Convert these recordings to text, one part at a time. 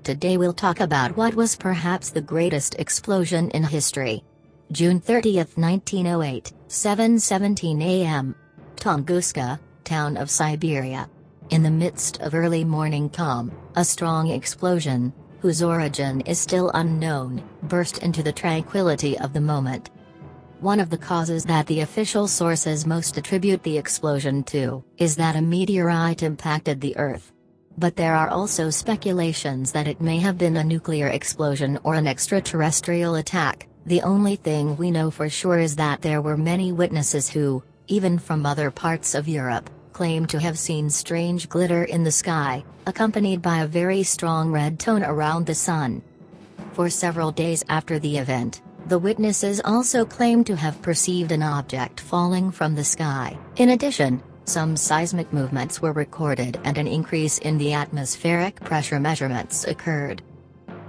Today we'll talk about what was perhaps the greatest explosion in history. June 30, 1908, 7:17 a.m. Tunguska, town of Siberia. In the midst of early morning calm, a strong explosion, whose origin is still unknown, burst into the tranquility of the moment. One of the causes that the official sources most attribute the explosion to is that a meteorite impacted the Earth. But there are also speculations that it may have been a nuclear explosion or an extraterrestrial attack. The only thing we know for sure is that there were many witnesses who, even from other parts of Europe, claimed to have seen strange glitter in the sky, accompanied by a very strong red tone around the sun. For several days after the event, the witnesses also claimed to have perceived an object falling from the sky. In addition, some seismic movements were recorded and an increase in the atmospheric pressure measurements occurred.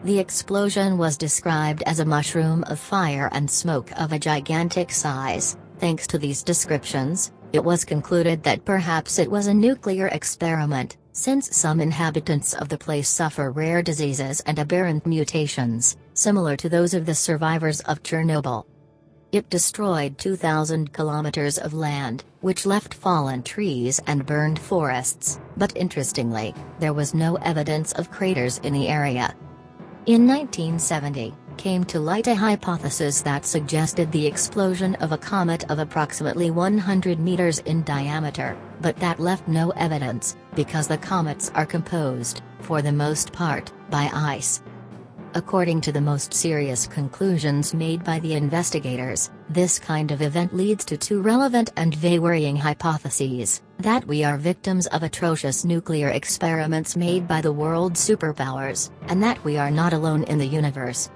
The explosion was described as a mushroom of fire and smoke of a gigantic size. Thanks to these descriptions, it was concluded that perhaps it was a nuclear experiment, since some inhabitants of the place suffer rare diseases and aberrant mutations, similar to those of the survivors of Chernobyl. It destroyed 2,000 kilometers of land, which left fallen trees and burned forests, but interestingly, there was no evidence of craters in the area. In 1970, came to light a hypothesis that suggested the explosion of a comet of approximately 100 meters in diameter, but that left no evidence, because the comets are composed, for the most part, by ice. According to the most serious conclusions made by the investigators, this kind of event leads to two relevant and very worrying hypotheses: that we are victims of atrocious nuclear experiments made by the world superpowers, and that we are not alone in the universe.